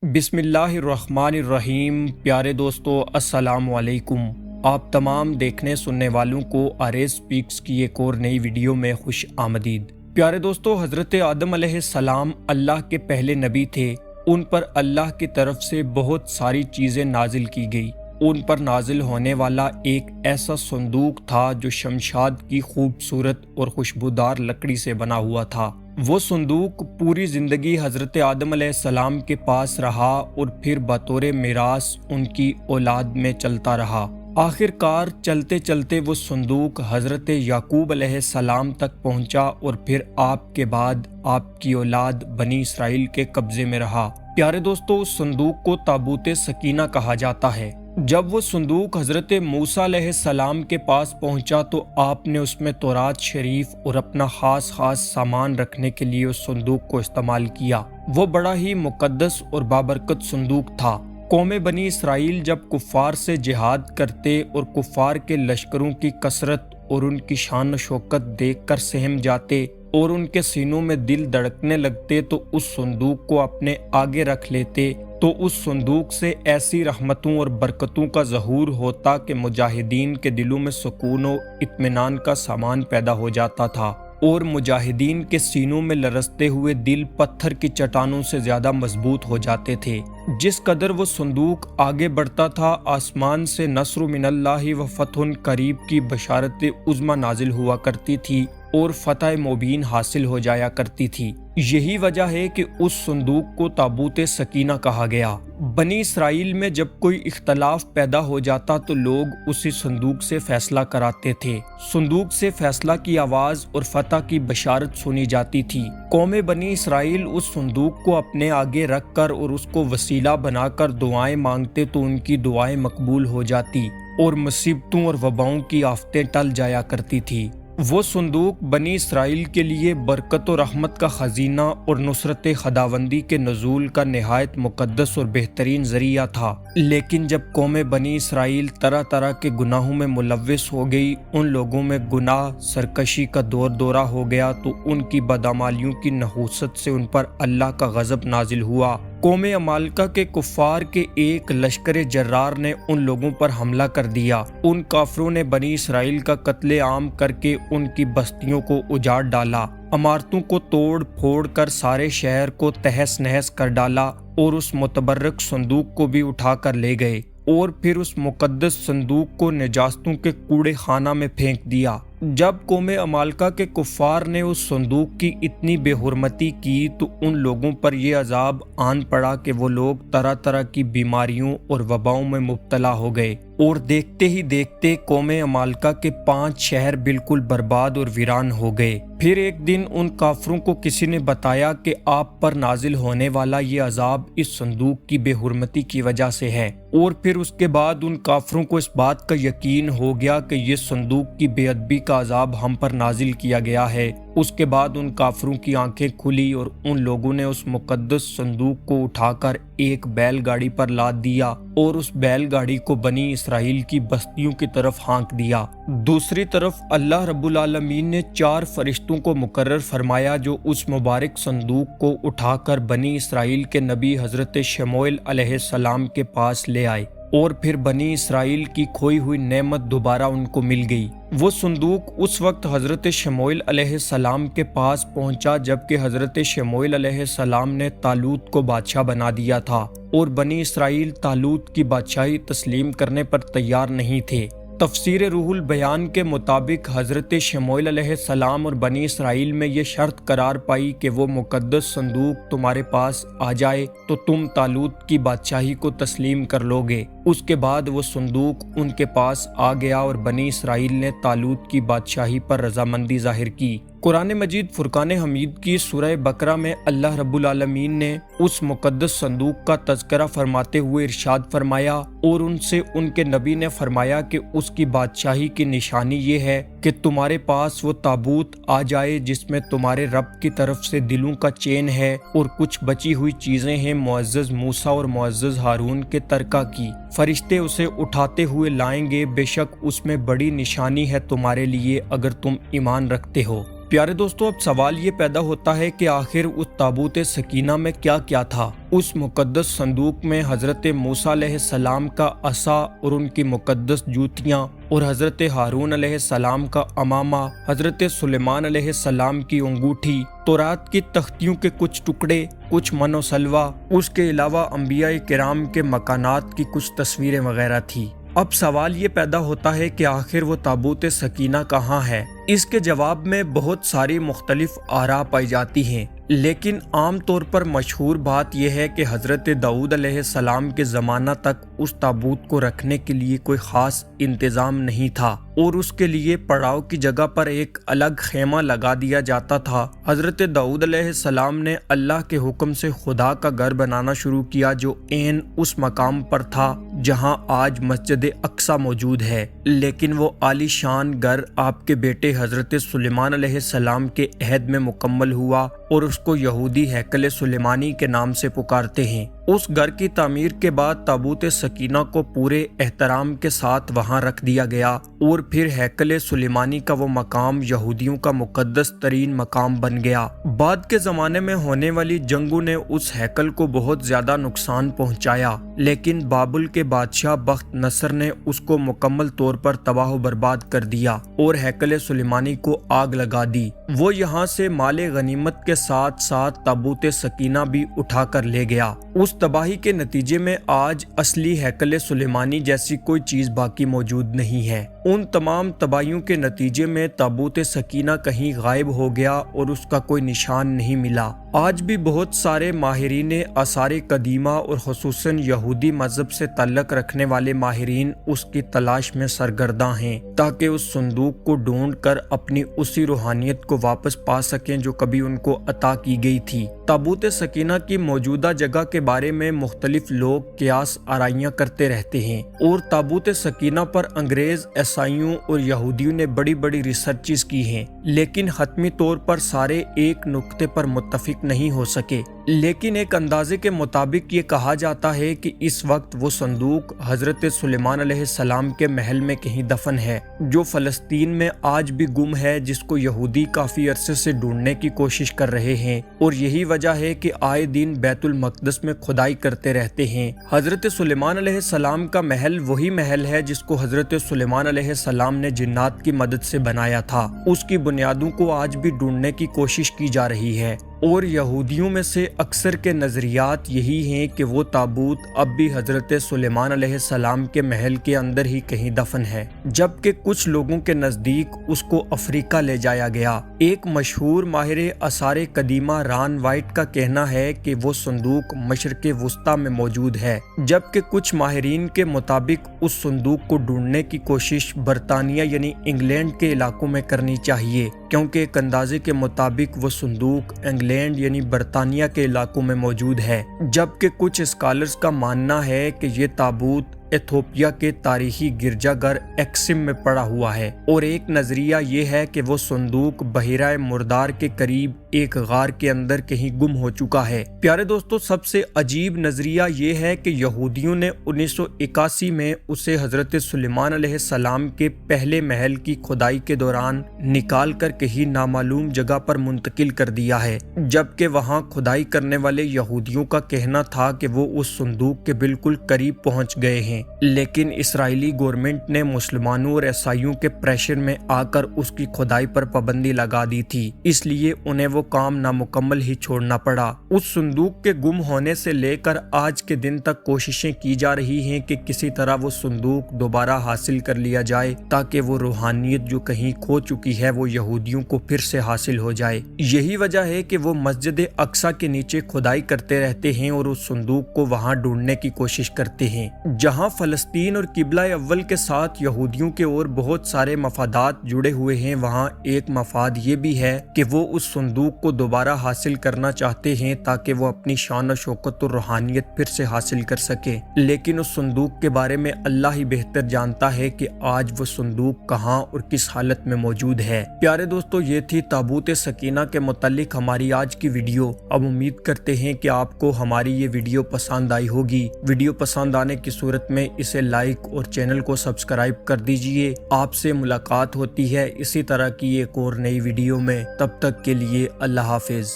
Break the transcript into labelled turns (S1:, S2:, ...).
S1: بسم اللہ الرحمن الرحیم۔ پیارے دوستو السلام علیکم۔ آپ تمام دیکھنے سننے والوں کو آریز سپیکس کی ایک اور نئی ویڈیو میں خوش آمدید۔ پیارے دوستو، حضرت آدم علیہ السلام اللہ کے پہلے نبی تھے۔ ان پر اللہ کی طرف سے بہت ساری چیزیں نازل کی گئی۔ ان پر نازل ہونے والا ایک ایسا صندوق تھا جو شمشاد کی خوبصورت اور خوشبودار لکڑی سے بنا ہوا تھا۔ وہ صندوق پوری زندگی حضرت آدم علیہ السلام کے پاس رہا اور پھر بطور میراث ان کی اولاد میں چلتا رہا۔ آخر کار چلتے چلتے وہ صندوق حضرت یعقوب علیہ السلام تک پہنچا اور پھر آپ کے بعد آپ کی اولاد بنی اسرائیل کے قبضے میں رہا۔ پیارے دوستو، اس صندوق کو تابوت سکینہ کہا جاتا ہے۔ جب وہ صندوق حضرت موسیٰ علیہ السلام کے پاس پہنچا تو آپ نے اس میں تورات شریف اور اپنا خاص سامان رکھنے کے لیے اس صندوق کو استعمال کیا۔ وہ بڑا ہی مقدس اور بابرکت صندوق تھا۔ قوم بنی اسرائیل جب کفار سے جہاد کرتے اور کفار کے لشکروں کی کثرت اور ان کی شان و شوکت دیکھ کر سہم جاتے اور ان کے سینوں میں دل دھڑکنے لگتے تو اس صندوق کو اپنے آگے رکھ لیتے تو اس صندوق سے ایسی رحمتوں اور برکتوں کا ظہور ہوتا کہ مجاہدین کے دلوں میں سکون و اطمینان کا سامان پیدا ہو جاتا تھا اور مجاہدین کے سینوں میں لرزتے ہوئے دل پتھر کی چٹانوں سے زیادہ مضبوط ہو جاتے تھے۔ جس قدر وہ صندوق آگے بڑھتا تھا، آسمان سے نصر من اللہ و فتح قریب کی بشارت عظمی نازل ہوا کرتی تھی اور فتح مبین حاصل ہو جایا کرتی تھی۔ یہی وجہ ہے کہ اس صندوق کو تابوت سکینہ کہا گیا۔ بنی اسرائیل میں جب کوئی اختلاف پیدا ہو جاتا تو لوگ اسی صندوق سے فیصلہ کراتے تھے۔ صندوق سے فیصلہ کی آواز اور فتح کی بشارت سنی جاتی تھی۔ قوم بنی اسرائیل اس صندوق کو اپنے آگے رکھ کر اور اس کو وسیلہ بنا کر دعائیں مانگتے تو ان کی دعائیں مقبول ہو جاتی اور مصیبتوں اور وباؤں کی آفتیں ٹل جایا کرتی تھی۔ وہ صندوق بنی اسرائیل کے لیے برکت و رحمت کا خزینہ اور نصرت خداوندی کے نزول کا نہایت مقدس اور بہترین ذریعہ تھا۔ لیکن جب قوم بنی اسرائیل طرح طرح کے گناہوں میں ملوث ہو گئی، ان لوگوں میں گناہ سرکشی کا دورہ ہو گیا تو ان کی بدعمالیوں کی نحوست سے ان پر اللہ کا غضب نازل ہوا۔ قوم عمالقہ کے کفار کے ایک لشکر جرار نے ان لوگوں پر حملہ کر دیا۔ ان کافروں نے بنی اسرائیل کا قتل عام کر کے ان کی بستیوں کو اجاڑ ڈالا، عمارتوں کو توڑ پھوڑ کر سارے شہر کو تہس نہس کر ڈالا اور اس متبرک صندوق کو بھی اٹھا کر لے گئے اور پھر اس مقدس صندوق کو نجاستوں کے کوڑے خانہ میں پھینک دیا۔ جب قوم عمالقہ کے کفار نے اس صندوق کی اتنی بے حرمتی کی تو ان لوگوں پر یہ عذاب آن پڑا کہ وہ لوگ طرح طرح کی بیماریوں اور وباؤں میں مبتلا ہو گئے اور دیکھتے ہی دیکھتے قوم عمالقہ کے 5 شہر بالکل برباد اور ویران ہو گئے۔ پھر ایک دن ان کافروں کو کسی نے بتایا کہ آپ پر نازل ہونے والا یہ عذاب اس صندوق کی بے حرمتی کی وجہ سے ہے، اور پھر اس کے بعد ان کافروں کو اس بات کا یقین ہو گیا کہ یہ صندوق کی بے ادبی کا عذاب ہم پر نازل کیا گیا ہے۔ اس کے بعد ان کافروں کی آنکھیں کھلی اور ان لوگوں نے اس مقدس صندوق کو اٹھا کر ایک بیل گاڑی پر لاد دیا اور اس بیل گاڑی کو بنی اسرائیل کی بستیوں کی طرف ہانک دیا۔ دوسری طرف اللہ رب العالمین نے 4 فرشتوں کو مقرر فرمایا جو اس مبارک صندوق کو اٹھا کر بنی اسرائیل کے نبی حضرت شموئیل علیہ السلام کے پاس لے آئے اور پھر بنی اسرائیل کی کھوئی ہوئی نعمت دوبارہ ان کو مل گئی۔ وہ صندوق اس وقت حضرت شموئیل علیہ السلام کے پاس پہنچا جبکہ حضرت شموئیل علیہ السلام نے طالوت کو بادشاہ بنا دیا تھا اور بنی اسرائیل طالوت کی بادشاہی تسلیم کرنے پر تیار نہیں تھے۔ تفسیر روح البیان کے مطابق حضرت شموئیل علیہ السلام اور بنی اسرائیل میں یہ شرط قرار پائی کہ وہ مقدس صندوق تمہارے پاس آ جائے تو تم طالوت کی بادشاہی کو تسلیم کر لو گے۔ اس کے بعد وہ صندوق ان کے پاس آ گیا اور بنی اسرائیل نے طالوت کی بادشاہی پر رضامندی ظاہر کی۔ قرآن مجید فرقان حمید کی سورہ بقرہ میں اللہ رب العالمین نے اس مقدس صندوق کا تذکرہ فرماتے ہوئے ارشاد فرمایا اور ان سے ان کے نبی نے فرمایا کہ اس کی بادشاہی کی نشانی یہ ہے کہ تمہارے پاس وہ تابوت آ جائے جس میں تمہارے رب کی طرف سے دلوں کا چین ہے اور کچھ بچی ہوئی چیزیں ہیں معزز موسیٰ اور معزز ہارون کے ترکہ کی۔ فرشتے اسے اٹھاتے ہوئے لائیں گے، بے شک اس میں بڑی نشانی ہے تمہارے لیے اگر تم ایمان رکھتے ہو۔ پیارے دوستوں، اب سوال یہ پیدا ہوتا ہے کہ آخر اس تابوت سکینہ میں کیا کیا تھا؟ اس مقدس صندوق میں حضرت موسیٰ علیہ السلام کا عصا اور ان کی مقدس جوتیاں، اور حضرت ہارون علیہ السلام کا امامہ، حضرت سلیمان علیہ السلام کی انگوٹھی، تورات کی تختیوں کے کچھ ٹکڑے، کچھ من و سلوہ، اس کے علاوہ انبیاء کرام کے مکانات کی کچھ تصویریں وغیرہ تھی۔ اب سوال یہ پیدا ہوتا ہے کہ آخر وہ تابوت سکینہ کہاں ہے؟ اس کے جواب میں بہت ساری مختلف آراء پائی جاتی ہیں، لیکن عام طور پر مشہور بات یہ ہے کہ حضرت داؤد علیہ السلام کے زمانہ تک اس تابوت کو رکھنے کے لیے کوئی خاص انتظام نہیں تھا، اور اس کے لیے پڑاؤ کی جگہ پر ایک الگ خیمہ لگا دیا جاتا تھا۔ حضرت داؤد علیہ السلام نے اللہ کے حکم سے خدا کا گھر بنانا شروع کیا، جو عین اس مقام پر تھا جہاں آج مسجد اقصی موجود ہے، لیکن وہ عالی شان گھر آپ کے بیٹے حضرت سلیمان علیہ السلام کے عہد میں مکمل ہوا، اور اس کو یہودی ہیکل سلیمانی کے نام سے پکارتے ہیں۔ اس گھر کی تعمیر کے بعد تابوت سکینہ کو پورے احترام کے ساتھ وہاں رکھ دیا گیا، اور پھر ہیکل سلیمانی کا وہ مقام یہودیوں کا مقدس ترین مقام بن گیا۔ بعد کے زمانے میں ہونے والی جنگوں نے اس ہیکل کو بہت زیادہ نقصان پہنچایا، لیکن بابل کے بادشاہ بخت نصر نے اس کو مکمل طور پر تباہ و برباد کر دیا اور ہیکل سلیمانی کو آگ لگا دی۔ وہ یہاں سے مال غنیمت کے ساتھ ساتھ تابوت سکینہ بھی اٹھا کر لے گیا۔ اس تباہی کے نتیجے میں آج اصلی ہیکل سلیمانی جیسی کوئی چیز باقی موجود نہیں ہے۔ ان تمام تباہیوں کے نتیجے میں تابوت سکینہ کہیں غائب ہو گیا اور اس کا کوئی نشان نہیں ملا۔ آج بھی بہت سارے ماہرین آثار قدیمہ اور خصوصاً یہودی مذہب سے تعلق رکھنے والے ماہرین اس کی تلاش میں سرگرداں ہیں، تاکہ اس صندوق کو ڈھونڈ کر اپنی اسی روحانیت کو واپس پا سکیں جو کبھی ان کو عطا کی گئی تھی۔ تابوت سکینہ کی موجودہ جگہ کے بارے میں مختلف لوگ قیاس آرائیاں کرتے رہتے ہیں، اور تابوت سکینہ پر انگریز، عیسائیوں اور یہودیوں نے بڑی بڑی ریسرچز کی ہیں، لیکن حتمی طور پر سارے ایک نقطے پر متفق نہیں ہو سکے۔ لیکن ایک اندازے کے مطابق یہ کہا جاتا ہے کہ اس وقت وہ صندوق حضرت سلیمان علیہ السلام کے محل میں کہیں دفن ہے، جو فلسطین میں آج بھی گم ہے، جس کو یہودی کافی عرصے سے ڈھونڈنے کی کوشش کر رہے ہیں، اور یہی وجہ ہے کہ آئے دن بیت المقدس میں کھدائی کرتے رہتے ہیں۔ حضرت سلیمان علیہ السلام کا محل وہی محل ہے جس کو حضرت سلیمان علیہ السلام نے جنات کی مدد سے بنایا تھا۔ اس کی بنیادوں کو آج بھی ڈھونڈنے کی کوشش کی جا رہی ہے، اور یہودیوں میں سے اکثر کے نظریات یہی ہیں کہ وہ تابوت اب بھی حضرت سلیمان علیہ السلام کے محل کے اندر ہی کہیں دفن ہے، جبکہ کچھ لوگوں کے نزدیک اس کو افریقہ لے جایا گیا۔ ایک مشہور ماہر آثار قدیمہ ران وائٹ کا کہنا ہے کہ وہ صندوق مشرق وسطیٰ میں موجود ہے، جبکہ کچھ ماہرین کے مطابق اس صندوق کو ڈھونڈنے کی کوشش برطانیہ یعنی انگلینڈ کے علاقوں میں کرنی چاہیے، کیونکہ ایک اندازے کے مطابق وہ صندوق انگلینڈ یعنی برطانیہ کے علاقوں میں موجود ہے، جبکہ کچھ اسکالرز کا ماننا ہے کہ یہ تابوت ایتھوپیا کے تاریخی گرجا گھر ایکسم میں پڑا ہوا ہے، اور ایک نظریہ یہ ہے کہ وہ صندوق بحیرہ مردار کے قریب ایک غار کے اندر کہیں گم ہو چکا ہے۔ پیارے دوستو، سب سے عجیب نظریہ یہ ہے کہ یہودیوں نے 1981 میں اسے حضرت سلیمان علیہ السلام کے پہلے محل کی کھدائی کے دوران نکال کر کہیں نامعلوم جگہ پر منتقل کر دیا ہے، جبکہ وہاں کھدائی کرنے والے یہودیوں کا کہنا تھا کہ وہ اس صندوق کے بالکل قریب پہنچ گئے ہیں، لیکن اسرائیلی گورنمنٹ نے مسلمانوں اور عیسائیوں کے پریشر میں آ کر اس کی کھدائی پر پابندی لگا دی تھی، اس لیے انہیں وہ کام نامکمل ہی چھوڑنا پڑا۔ اس صندوق کے گم ہونے سے لے کر آج کے دن تک کوششیں کی جا رہی ہیں کہ کسی طرح وہ صندوق دوبارہ حاصل کر لیا جائے، تاکہ وہ روحانیت جو کہیں کھو چکی ہے وہ یہودیوں کو پھر سے حاصل ہو جائے۔ یہی وجہ ہے کہ وہ مسجد اقصی کے نیچے کھدائی کرتے رہتے ہیں اور اس صندوق کو وہاں ڈھونڈنے کی کوشش کرتے ہیں۔ جہاں فلسطین اور قبلہ اول کے ساتھ یہودیوں کے اور بہت سارے مفادات جڑے ہوئے ہیں، وہاں ایک مفاد یہ بھی ہے کہ وہ اس صندوق صندوق کو دوبارہ حاصل کرنا چاہتے ہیں تاکہ وہ اپنی شان و شوکت اور روحانیت پھر سے حاصل کر سکے، لیکن اس صندوق کے بارے میں اللہ ہی بہتر جانتا ہے کہ آج وہ صندوق کہاں اور کس حالت میں موجود ہے۔ پیارے دوستو، یہ تھی تابوت سکینہ کے متعلق ہماری آج کی ویڈیو۔ اب امید کرتے ہیں کہ آپ کو ہماری یہ ویڈیو پسند آئی ہوگی۔ ویڈیو پسند آنے کی صورت میں اسے لائک اور چینل کو سبسکرائب کر دیجئے۔ آپ سے ملاقات ہوتی ہے اسی طرح کی ایک اور نئی ویڈیو میں، تب تک کے لیے اللہ حافظ۔